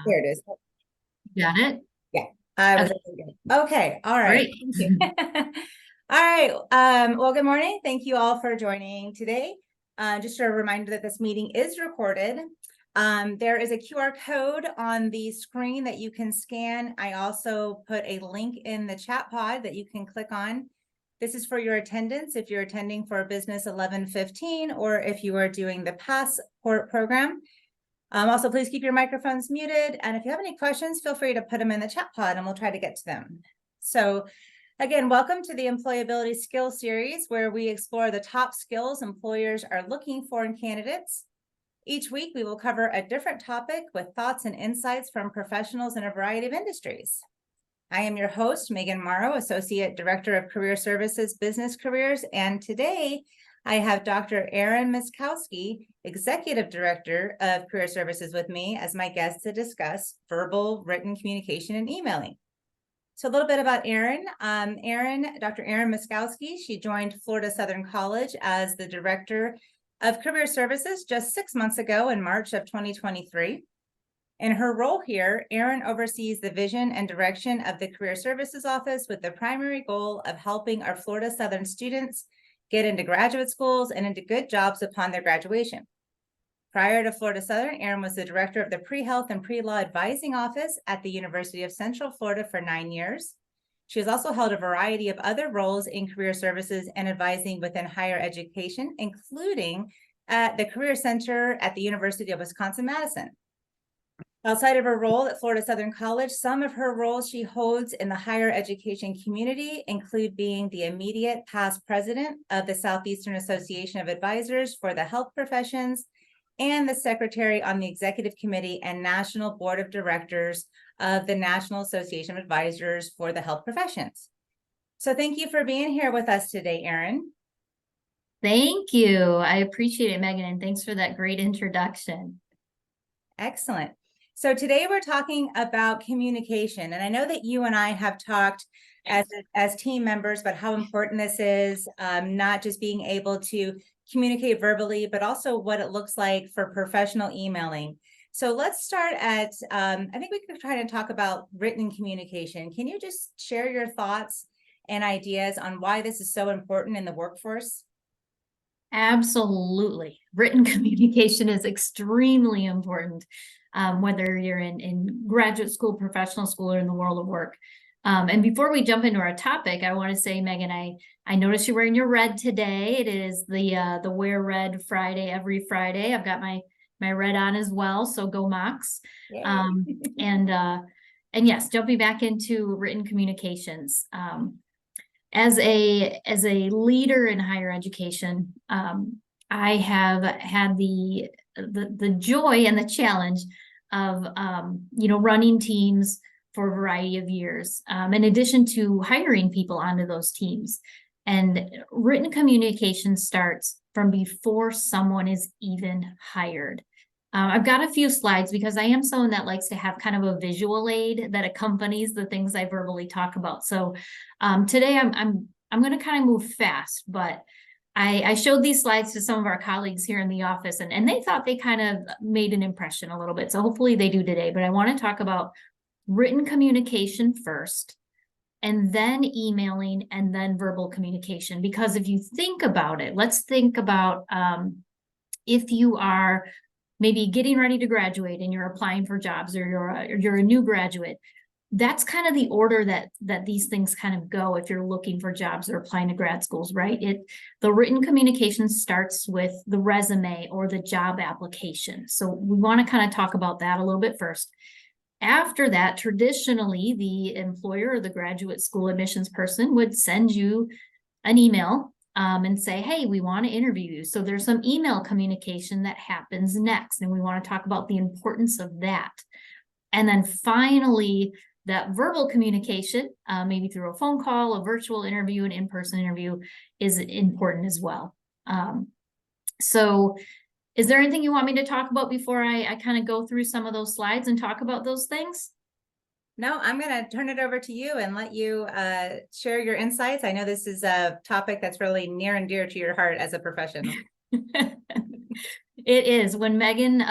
There it is. Got it? Yeah, I was Okay, okay. All right. great. Thank you. All right. Well, good morning. Thank you all for joining today. Just a reminder that this meeting is recorded. There is a QR code on the screen that you can scan. I also put a link in the chat pod that you can click on. This is for your attendance if you're attending for Business 1115 or if you are doing the Passport program. Also, please keep your microphones muted. And if you have any questions, feel free to put them in the chat pod and we'll try to get to them. So again, welcome to the Employability Skills Series, where we explore the top skills employers are looking for in candidates. Each week, we will cover a different topic with thoughts and insights from professionals in a variety of industries. I am your host, Megan Morrow, Associate Director of Career Services, Business Careers, and today I have Dr. Erin Miskowski, Executive Director of Career Services, with me as my guest to discuss verbal, written communication, and emailing. So a little bit about Erin. Dr. Erin Miskowski, she joined Florida Southern College as the Director of Career Services just 6 months ago in March of 2023. In her role here, Erin oversees the vision and direction of the Career Services Office with the primary goal of helping our Florida Southern students get into graduate schools and into good jobs upon their graduation. Prior to Florida Southern, Erin was the director of the Pre-Health and Pre-Law Advising Office at the University of Central Florida for 9 years. She has also held a variety of other roles in career services and advising within higher education, including at the Career Center at the University of Wisconsin-Madison. Outside of her role at Florida Southern College, some of her roles she holds in the higher education community include being the immediate past president of the Southeastern Association of Advisors for the Health Professions and the secretary on the executive committee and national board of directors of the National Association of Advisors for the Health Professions. So thank you for being here with us today, Erin. Thank you. I appreciate it, Megan, and thanks for that great introduction. Excellent. So today we're talking about communication, and I know that you and I have talked as team members about how important this is, not just being able to communicate verbally, but also what it looks like for professional emailing. So let's start at, I think we could try to talk about written communication. Can you just share your thoughts and ideas on why this is so important in the workforce? Absolutely. Written communication is extremely important, whether you're in graduate school, professional school, or in the world of work. And before we jump into our topic, I want to say, Megan, I noticed you're wearing your red today. It is the Wear Red Friday every Friday. I've got my red on as well, so go Mocs. And yes, jumping back into written communications. As a leader in higher education, I have had the joy and the challenge of running teams for a variety of years, in addition to hiring people onto those teams. And written communication starts from before someone is even hired. I've got a few slides because I am someone that likes to have kind of a visual aid that accompanies the things I verbally talk about. So today I'm going to kind of move fast, but I showed these slides to some of our colleagues here in the office, and they thought they kind of made an impression a little bit. So hopefully they do today. But I want to talk about written communication first, and then emailing, and then verbal communication. Because if you think about it, let's think about if you are maybe getting ready to graduate and you're applying for jobs, or you're a new graduate. That's kind of the order that these things kind of go if you're looking for jobs or applying to grad schools, right? The written communication starts with the resume or the job application. So we want to kind of talk about that a little bit first. After that, traditionally, the employer or the graduate school admissions person would send you an email and say, hey, we want to interview you. So there's some email communication that happens next, and we want to talk about the importance of that. And then finally, that verbal communication, maybe through a phone call, a virtual interview, an in-person interview, is important as well. So is there anything you want me to talk about before I kind of go through some of those slides and talk about those things? No, I'm going to turn it over to you and let you share your insights. I know this is a topic that's really near and dear to your heart as a professional. It is. When Megan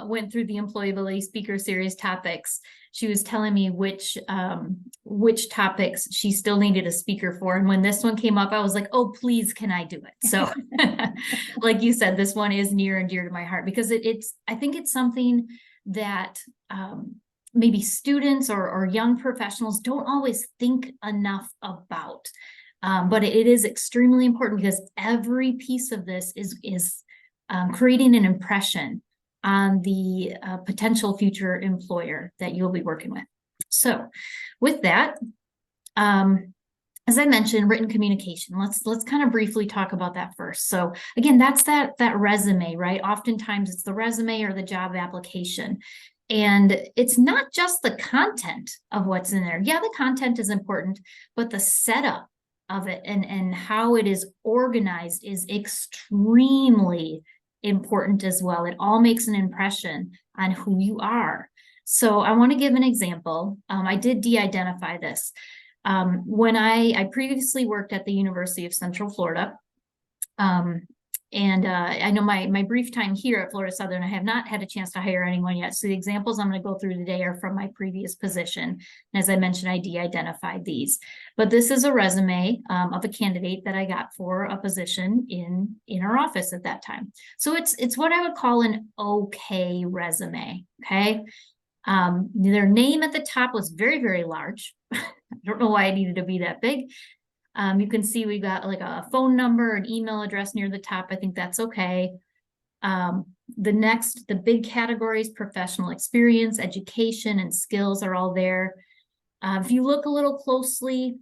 went through the employability speaker series topics, she was telling me which topics she still needed a speaker for. And when this one came up, I was like, oh, please, can I do it? So like you said, this one is near and dear to my heart because I think it's something that maybe students or young professionals don't always think enough about. But it is extremely important because every piece of this is creating an impression on the potential future employer that you'll be working with. So with that, as I mentioned, written communication, let's kind of briefly talk about that first. So again, that's that resume, right? Oftentimes it's the resume or the job application. And it's not just the content of what's in there. Yeah, the content is important, but the setup of it and how it is organized is extremely important as well. It all makes an impression on who you are. So I want to give an example. I did de-identify this. When I previously worked at the University of Central Florida, I know my brief time here at Florida Southern, I have not had a chance to hire anyone yet. So the examples I'm going to go through today are from my previous position. And as I mentioned, I de-identified these. But this is a resume of a candidate that I got for a position in our office at that time. So it's what I would call an okay resume. Okay. Their name at the top was very, very large. I don't know why it needed to be that big. You can see we got like a phone number, an email address near the top. I think that's okay. The big categories, professional experience, education, and skills are all there. If you look a little closely,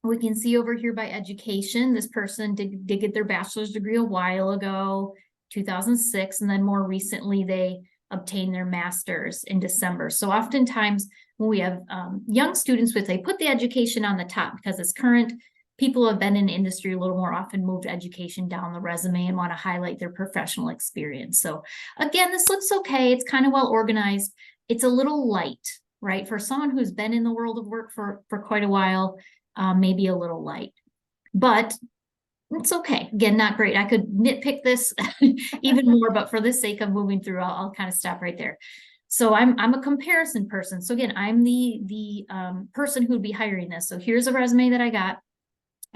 we can see over here by education, this person did get their bachelor's degree a while ago, 2006, and then more recently they obtained their master's in December. So oftentimes when we have young students they put the education on the top because it's current. People who have been in the industry a little more often move education down the resume and want to highlight their professional experience. So again, this looks okay. It's kind of well organized. It's a little light, right? For someone who's been in the world of work for quite a while, maybe a little light, but it's okay. Again, not great. I could nitpick this even more, but for the sake of moving through, I'll kind of stop right there. So I'm a comparison person. So again, I'm the person who'd be hiring this. So here's a resume that I got.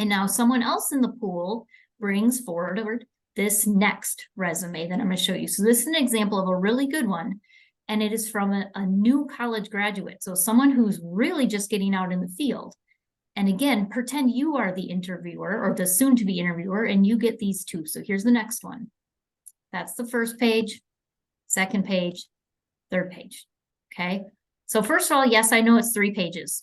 And now someone else in the pool brings forward this next resume that I'm going to show you. So this is an example of a really good one. And it is from a new college graduate. So someone who's really just getting out in the field. And again, pretend you are the interviewer or the soon-to-be interviewer, and you get these two. So here's the next one. That's the first page, second page, third page. Okay. So first of all, yes, I know it's 3 pages.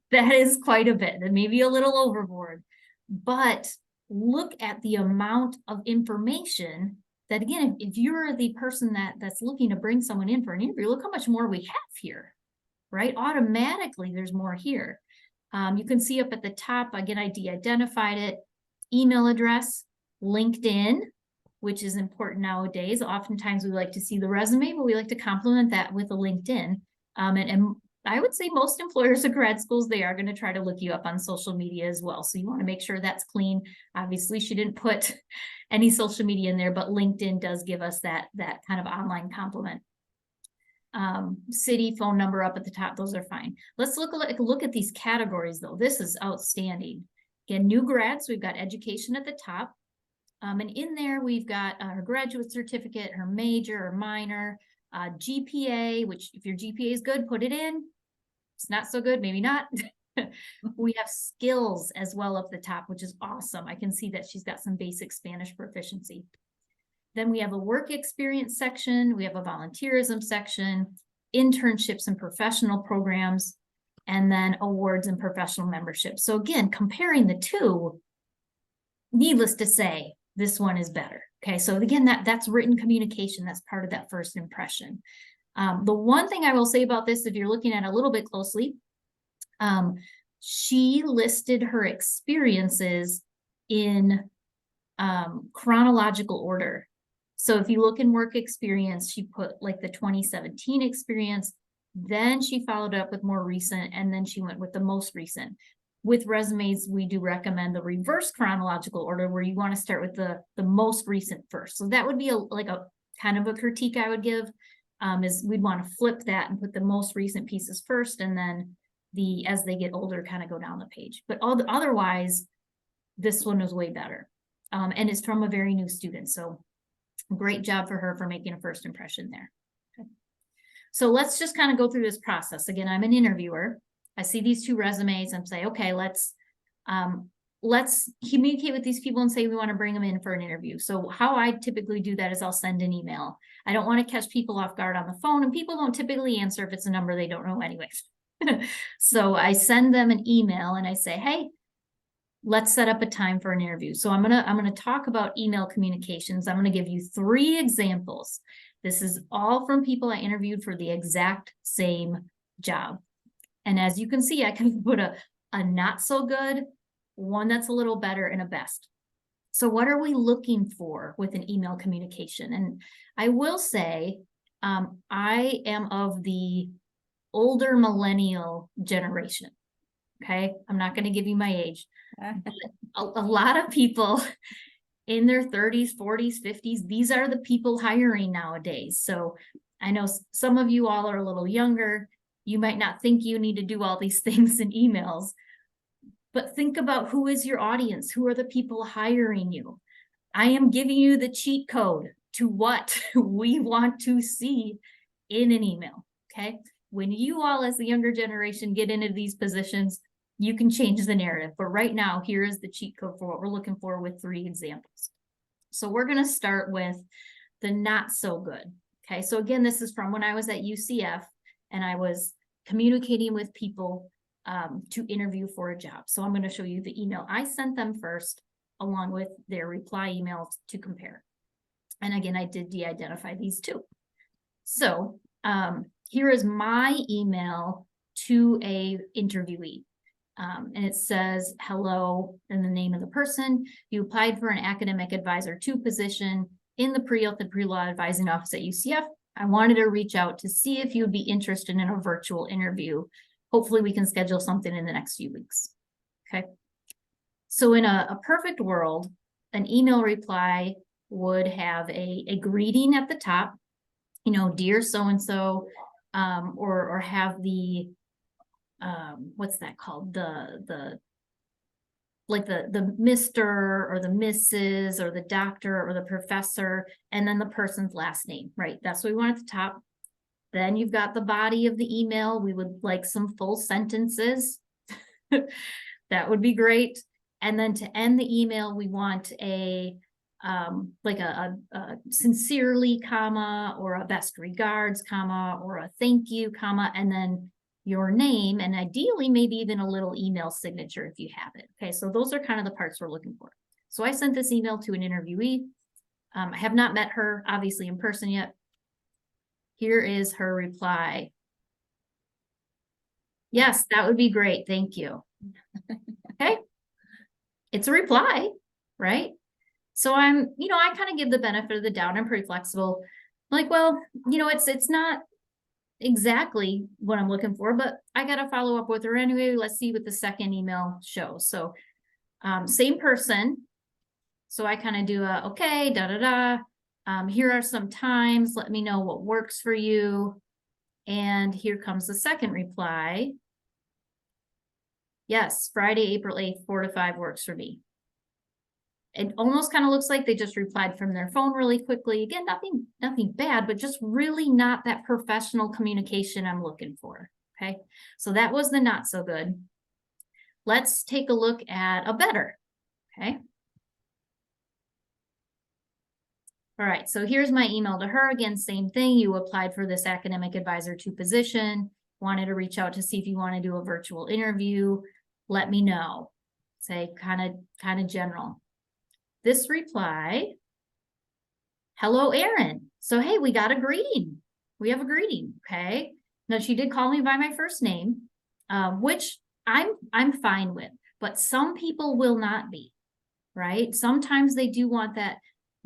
That is quite a bit, and maybe a little overboard, but look at the amount of information that, again, if you're the person that's looking to bring someone in for an interview, look how much more we have here, right? Automatically, there's more here. You can see up at the top, again, I de-identified it, email address, LinkedIn, which is important nowadays. Oftentimes we like to see the resume, but we like to complement that with a LinkedIn. And I would say most employers at grad schools, they are going to try to look you up on social media as well. So you want to make sure that's clean. Obviously, she didn't put any social media in there, but LinkedIn does give us that kind of online complement. City, phone number up at the top, those are fine. Let's look at these categories though. This is outstanding. Again, new grads, we've got education at the top. And in there, we've got her graduate certificate, her major or minor, GPA, which if your GPA is good, put it in. It's not so good, maybe not. We have skills as well up the top, which is awesome. I can see that she's got some basic Spanish proficiency. Then we have a work experience section. We have a volunteerism section, internships and professional programs, and then awards and professional membership. So again, comparing the two, needless to say, this one is better. Okay, so again, that's written communication. That's part of that first impression. The one thing I will say about this, if you're looking at it a little bit closely, she listed her experiences in chronological order. So if you look in work experience, she put like the 2017 experience, then she followed up with more recent, and then she went with the most recent. with resumes, we do recommend the reverse chronological order where you want to start with the most recent first. So that would be like a kind of a critique I would give, is we'd want to flip that and put the most recent pieces first, and then as they get older, kind of go down the page. But otherwise, this one was way better. And it's from a very new student. So great job for her for making a first impression there. Okay. So let's just kind of go through this process. Again, I'm an interviewer. I see these two resumes and say, okay, let's communicate with these people and say we want to bring them in for an interview. So how I typically do that is I'll send an email. I don't want to catch people off guard on the phone, and people don't typically answer if it's a number they don't know anyways. So I send them an email and I say, hey, let's set up a time for an interview. So I'm gonna talk about email communications. I'm gonna give you 3 examples. This is all from people I interviewed for the exact same job. And as you can see, I can put a not so good, one that's a little better, and a best. So what are we looking for with an email communication? And I will say, I am of the older millennial generation. Okay, I'm not going to give you my age. A lot of people in their 30s, 40s, 50s, these are the people hiring nowadays. So I know some of you all are a little younger. You might not think you need to do all these things in emails, but think about who is your audience. Who are the people hiring you? I am giving you the cheat code to what we want to see in an email. Okay, when you all as the younger generation get into these positions, you can change the narrative. But right now, here is the cheat code for what we're looking for with 3 examples. So we're going to start with the not so good. Okay, so again, this is from when I was at UCF and I was communicating with people to interview for a job. So I'm going to show you the email I sent them first, along with their reply emails to compare. And again, I did de-identify these 2. So here is my email to a interviewee. And it says, hello, and the name of the person. You applied for an academic advisor 2 position in the pre-health and pre-law advising office at UCF. I wanted to reach out to see if you would be interested in a virtual interview. Hopefully we can schedule something in the next few weeks. Okay. So in a perfect world, an email reply would have a greeting at the top, you know, dear so-and-so, or have the, what's that called? The Mr. or the Mrs. or the doctor or the professor, and then the person's last name, right? That's what we want at the top. Then you've got the body of the email. We would like some full sentences. That would be great. And then to end the email, we want a sincerely, comma, or a best regards, comma, or a thank you, comma, and then your name, and ideally maybe even a little email signature if you have it. Okay, so those are kind of the parts we're looking for. So I sent this email to an interviewee. I have not met her, obviously, in person yet. Here is her reply. Yes, that would be great. Thank you. Okay. It's a reply, right? So I kind of give the benefit of the doubt. I'm pretty flexible. Like, well, it's not exactly what I'm looking for, but I got to follow up with her anyway. Let's see what the second email shows. So same person. So I kind of do okay, here are some times. Let me know what works for you. And here comes the second reply. Yes, Friday, April 8th, 4 to 5 works for me. It almost kind of looks like they just replied from their phone really quickly. Again, nothing bad, but just really not that professional communication I'm looking for. Okay, so that was the not so good. Let's take a look at a better. Okay. All right, so here's my email to her. Again, same thing. You applied for this academic advisor 2 position, wanted to reach out to see if you want to do a virtual interview. Let me know. Say kind of general. This reply, hello, Erin. So, hey, we got a greeting. We have a greeting, okay? Now, she did call me by my first name, which I'm fine with, but some people will not be, right? Sometimes they do want that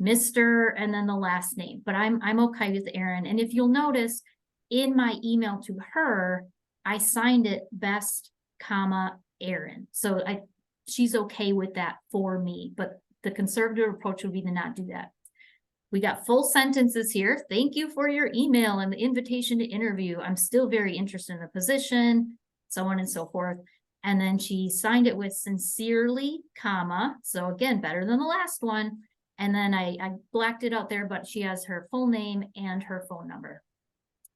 Mr. and then the last name, but I'm okay with Erin. And if you'll notice in my email to her, I signed it best, comma, Erin. So she's okay with that for me, but the conservative approach would be to not do that. We got full sentences here. Thank you for your email and the invitation to interview. I'm still very interested in the position, so on and so forth. And then she signed it with sincerely, comma. So again, better than the last one. And then I blacked it out there, but she has her full name and her phone number.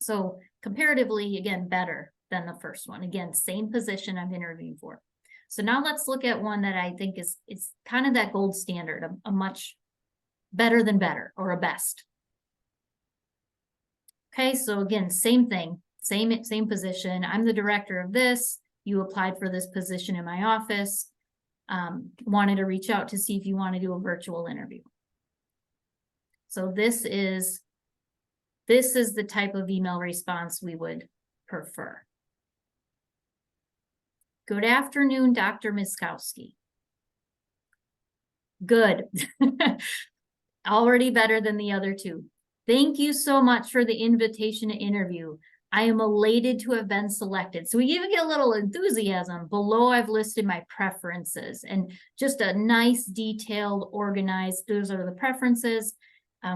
So comparatively, again, better than the first one. Again, same position I'm interviewing for. So now let's look at one that I think is kind of that gold standard, a much better than better, or a best. Okay, so again, same thing, same position. I'm the director of this. You applied for this position in my office. Wanted to reach out to see if you want to do a virtual interview. So this is the type of email response we would prefer. Good afternoon, Dr. Miskowski. Good. Already better than the other two. Thank you so much for the invitation to interview. I am elated to have been selected. So we even get a little enthusiasm. Below, I've listed my preferences, and just a nice, detailed, organized, those are the preferences.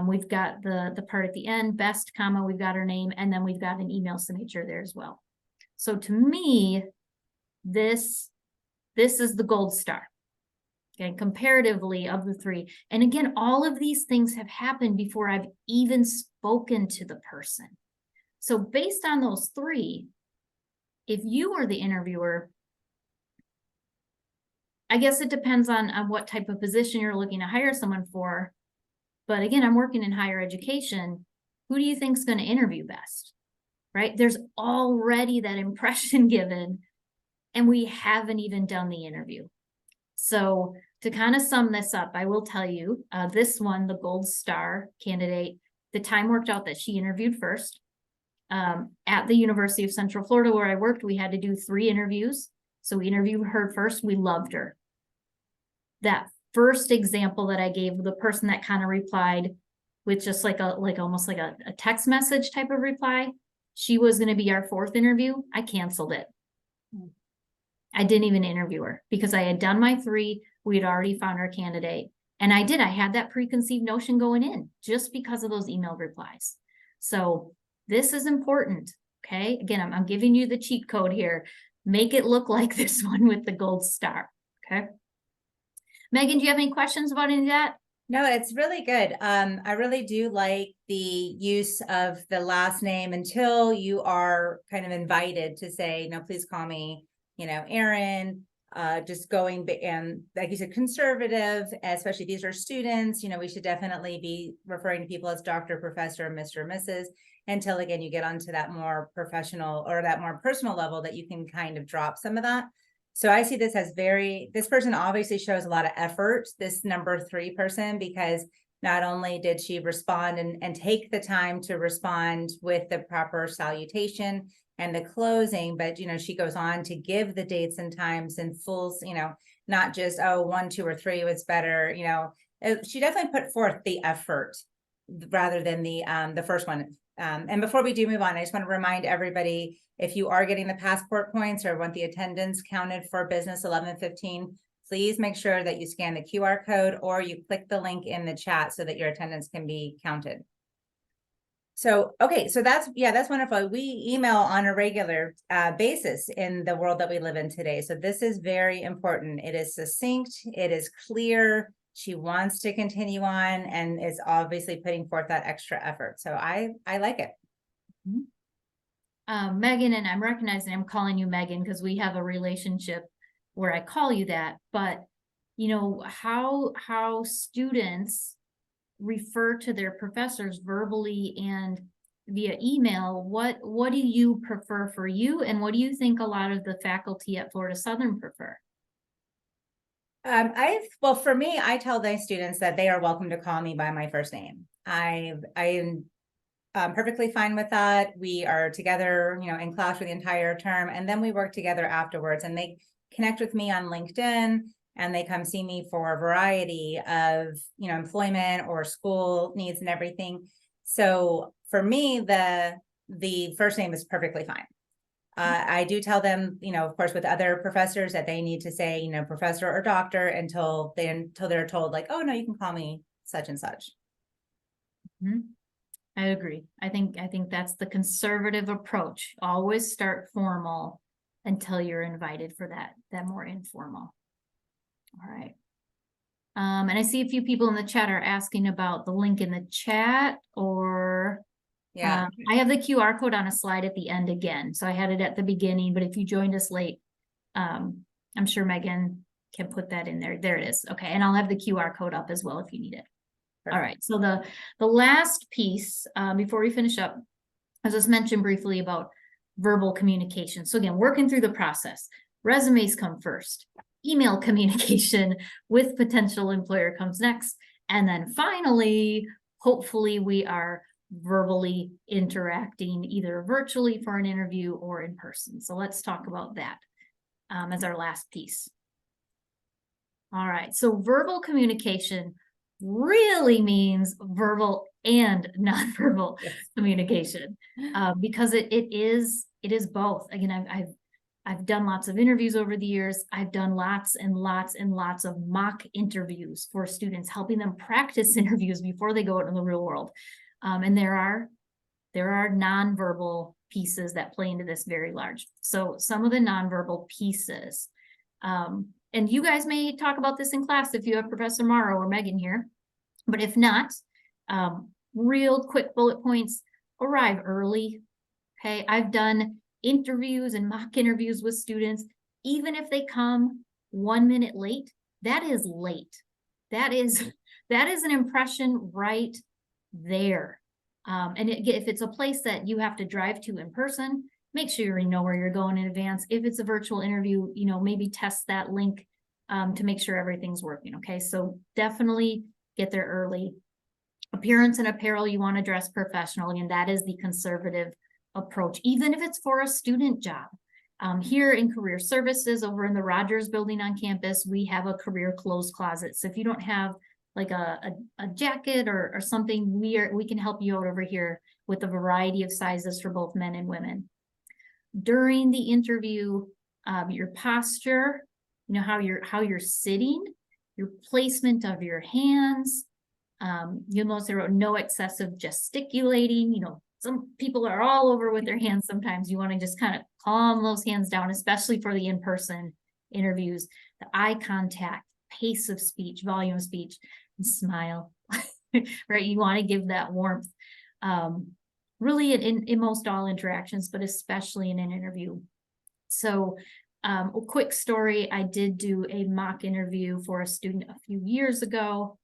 We've got the part at the end, best, comma, we've got our name, and then we've got an email signature there as well. So to me, this is the gold star. Okay, comparatively of the three. And again, all of these things have happened before I've even spoken to the person. So based on those three, if you were the interviewer, I guess it depends on what type of position you're looking to hire someone for. But again, I'm working in higher education. Who do you think is going to interview best? Right? There's already that impression given, and we haven't even done the interview. So to kind of sum this up, I will tell you, this one, the gold star candidate, the time worked out that she interviewed first. At the University of Central Florida where I worked, we had to do 3 interviews. So we interviewed her first. We loved her. That first example that I gave, the person that kind of replied with just almost like a text message type of reply, she was going to be our 4th interview. I canceled it. I didn't even interview her because I had done my 3. We had already found our candidate. And I had that preconceived notion going in just because of those email replies. So this is important. Okay. Again, I'm giving you the cheat code here. Make it look like this one with the gold star. Okay. Megan, do you have any questions about any of that? No, it's really good. I really do like the use of the last name until you are kind of invited to say, no, please call me, Erin. Just going, and like you said, conservative, especially these are students, we should definitely be referring to people as Dr., Professor, Mr., Mrs., until again, you get onto that more professional or that more personal level that you can kind of drop some of that. So I see this as this person obviously shows a lot of effort, this number 3 person, because not only did she respond and take the time to respond with the proper salutation and the closing, but she goes on to give the dates and times and fulls, not just 1, 2, or 3 was better. She definitely put forth the effort rather than the first one. And before we do move on, I just want to remind everybody, if you are getting the passport points or want the attendance counted for business 1115, please make sure that you scan the QR code or you click the link in the chat so that your attendance can be counted. So, okay, so that's wonderful. We email on a regular basis in the world that we live in today. So this is very important. It is succinct. It is clear. She wants to continue on and is obviously putting forth that extra effort. So I like it. Megan, and I'm recognizing I'm calling you Megan because we have a relationship where I call you that, but how students refer to their professors verbally and via email, what do you prefer for you, and what do you think a lot of the faculty at Florida Southern prefer? Well, for me, I tell my students that they are welcome to call me by my first name. I am perfectly fine with that. We are together, in class for the entire term, and then we work together afterwards, and they connect with me on LinkedIn, and they come see me for a variety of, employment or school needs and everything. So for me, the first name is perfectly fine. I do tell them, of course, with other professors that they need to say, professor or doctor until they're told like, oh no, you can call me such and such. I agree. I think that's the conservative approach. Always start formal until you're invited for that more informal. All right. And I see a few people in the chat are asking about the link in the chat, or Yeah. I have the QR code on a slide at the end again. So I had it at the beginning, but if you joined us late, I'm sure Megan can put that in there. There it is. Okay. And I'll have the QR code up as well if you need it. Perfect. All right. So the last piece, before we finish up, I just mentioned briefly about verbal communication. So again, working through the process, resumes come first, email communication with potential employer comes next. And then finally, hopefully we are verbally interacting either virtually for an interview or in person. So let's talk about that as our last piece. All right, so verbal communication really means verbal and nonverbal communication, because it is both. Again, I've done lots of interviews over the years. I've done lots and lots and lots of mock interviews for students, helping them practice interviews before they go out in the real world. And there are nonverbal pieces that play into this very large. So some of the nonverbal pieces, and you guys may talk about this in class if you have Professor Morrow or Megan here, but if not, real quick bullet points: arrive early. Okay, I've done interviews and mock interviews with students. Even if they come 1 minute late, that is late. That is an impression right there. And if it's a place that you have to drive to in person, make sure you know where you're going in advance. If it's a virtual interview, maybe test that link to make sure everything's working. Okay, so definitely get there early. Appearance and apparel, you want to dress professionally, and that is the conservative approach, even if it's for a student job. Here in Career Services over in the Rogers building on campus, we have a career clothes closet. So if you don't have like a jacket or something, we can help you out over here with a variety of sizes for both men and women. During the interview, your posture, how you're sitting, your placement of your hands. You'll notice there wrote no excessive gesticulating. Some people are all over with their hands. Sometimes you want to just kind of calm those hands down, especially for the in-person interviews. The eye contact, pace of speech, volume of speech, and smile, right? You want to give that warmth, really in most all interactions, but especially in an interview. So a quick story, I did do a mock interview for a student a few years ago.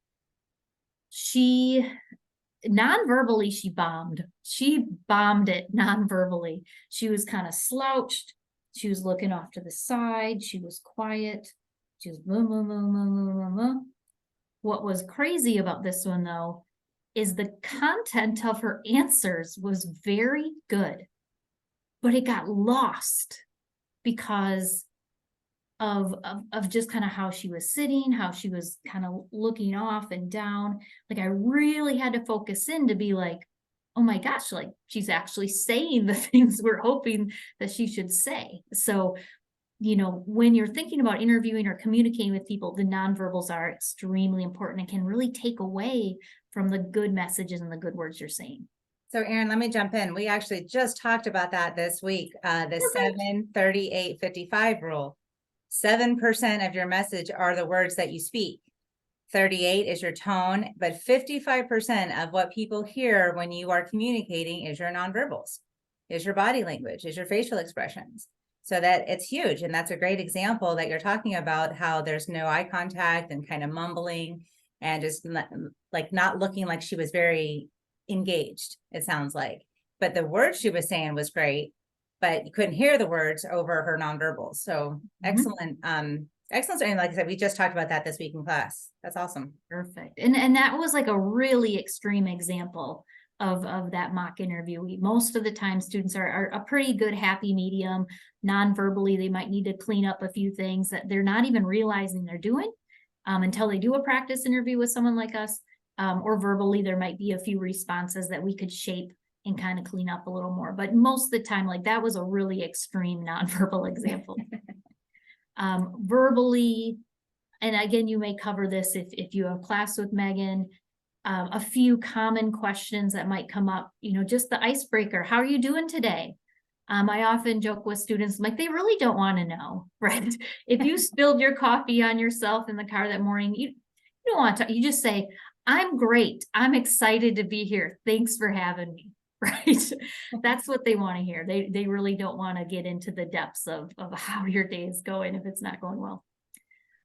Non-verbally, she bombed. She bombed it non-verbally. She was kind of slouched. She was looking off to the side. She was quiet. She was boom, boom, boom, boom, boom, boom, boom. What was crazy about this one, though, is the content of her answers was very good, but it got lost because of just kind of how she was sitting, how she was kind of looking off and down. Like I really had to focus in to be like, oh my gosh, like she's actually saying the things we're hoping that she should say. So, when you're thinking about interviewing or communicating with people, the nonverbals are extremely important and can really take away from the good messages and the good words you're saying. So Erin, let me jump in. We actually just talked about that this week, the 7-38-55 rule. 7% of your message are the words that you speak. 38 is your tone, but 55% of what people hear when you are communicating is your nonverbals, is your body language, is your facial expressions. So that it's huge. And that's a great example that you're talking about, how there's no eye contact and kind of mumbling and just not looking like she was very engaged, it sounds like. But the words she was saying was great, but you couldn't hear the words over her nonverbals. So excellent. Excellent. And like I said, we just talked about that this week in class. That's awesome. Perfect. And that was like a really extreme example of that mock interview. Most of the time students are a pretty good happy medium. Non-verbally, they might need to clean up a few things that they're not even realizing they're doing until they do a practice interview with someone like us. Or verbally, there might be a few responses that we could shape and kind of clean up a little more. But most of the time, like that was a really extreme nonverbal example. Verbally, and again, you may cover this if you have class with Megan, a few common questions that might come up, just the icebreaker. How are you doing today? I often joke with students, like, they really don't want to know, right? If you spilled your coffee on yourself in the car that morning, you don't want to, you just say, I'm great. I'm excited to be here. Thanks for having me, right? That's what they want to hear. They really don't want to get into the depths of how your day is going if it's not going well.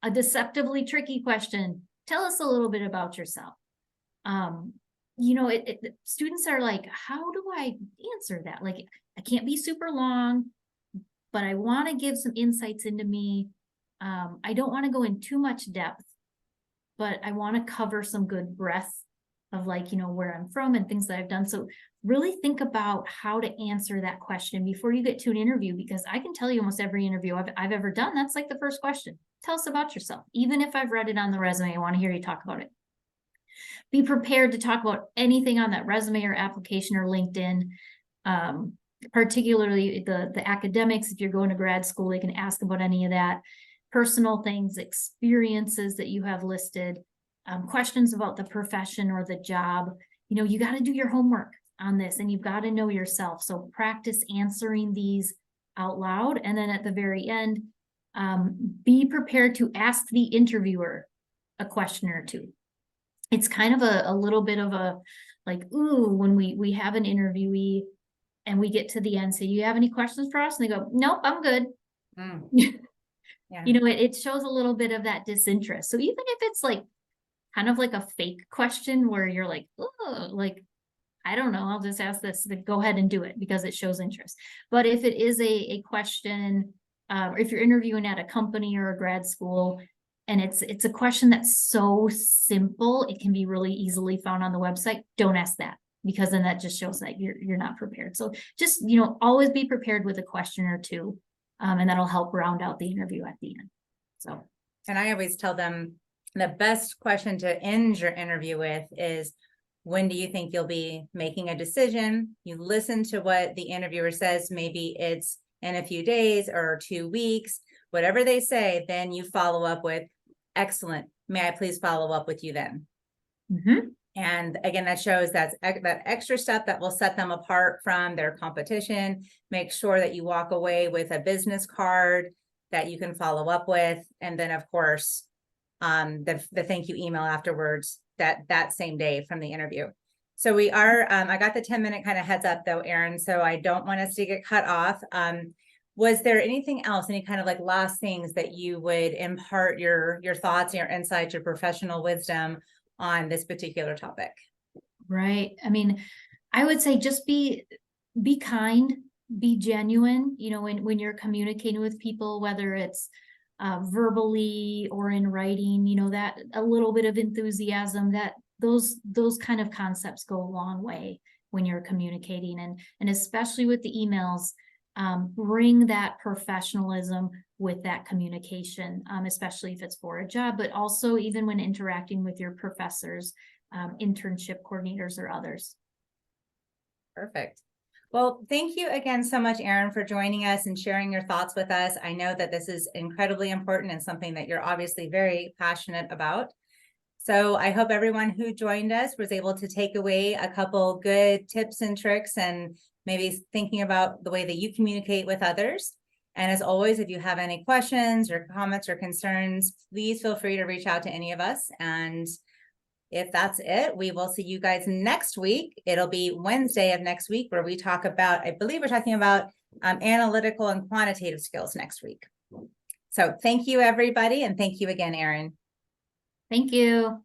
A deceptively tricky question. Tell us a little bit about yourself. Students are like, how do I answer that? Like, I can't be super long, but I want to give some insights into me. I don't want to go in too much depth, but I want to cover some good breadth of where I'm from and things that I've done. So really think about how to answer that question before you get to an interview, because I can tell you almost every interview I've ever done, that's like the first question. Tell us about yourself. Even if I've read it on the resume, I want to hear you talk about it. Be prepared to talk about anything on that resume or application or LinkedIn, particularly the academics. If you're going to grad school, they can ask about any of that. Personal things, experiences that you have listed, questions about the profession or the job. You got to do your homework on this, and you've got to know yourself. So practice answering these out loud. And then at the very end, be prepared to ask the interviewer a question or two. It's kind of a little bit of a ooh, when we have an interviewee and we get to the end, say, you have any questions for us? And they go, nope, I'm good. Yeah. It shows a little bit of that disinterest. So even if it's kind of like a fake question where you're like, oh, I don't know, I'll just ask this, go ahead and do it because it shows interest. But if it is a question, or if you're interviewing at a company or a grad school, and it's a question that's so simple, it can be really easily found on the website, don't ask that, because then that just shows that you're not prepared. So just, always be prepared with a question or two, and that'll help round out the interview at the end. So, and I always tell them the best question to end your interview with is, when do you think you'll be making a decision? You listen to what the interviewer says. Maybe it's in a few days or 2 weeks, whatever they say, then you follow up with, excellent. May I please follow up with you then? And again, that shows that extra step that will set them apart from their competition. Make sure that you walk away with a business card that you can follow up with. And then of course, the thank you email afterwards, that same day from the interview. So we are, I got the 10-minute kind of heads up though, Erin, so I don't want us to get cut off. Was there anything else, any kind of last things that you would impart your thoughts, your insights, your professional wisdom on this particular topic? Right. I mean, I would say just be kind, be genuine, when you're communicating with people, whether it's verbally or in writing, that a little bit of enthusiasm, that those kind of concepts go a long way when you're communicating, and especially with the emails, bring that professionalism with that communication, especially if it's for a job, but also even when interacting with your professors, internship coordinators, or others. Perfect. Well, thank you again so much, Erin, for joining us and sharing your thoughts with us. I know that this is incredibly important and something that you're obviously very passionate about. So I hope everyone who joined us was able to take away a couple good tips and tricks, and maybe thinking about the way that you communicate with others. And as always, if you have any questions or comments or concerns, please feel free to reach out to any of us. And if that's it, we will see you guys next week. It'll be Wednesday of next week, where we talk about, I believe we're talking about analytical and quantitative skills next week. So thank you, everybody. And thank you again, Erin. Thank you.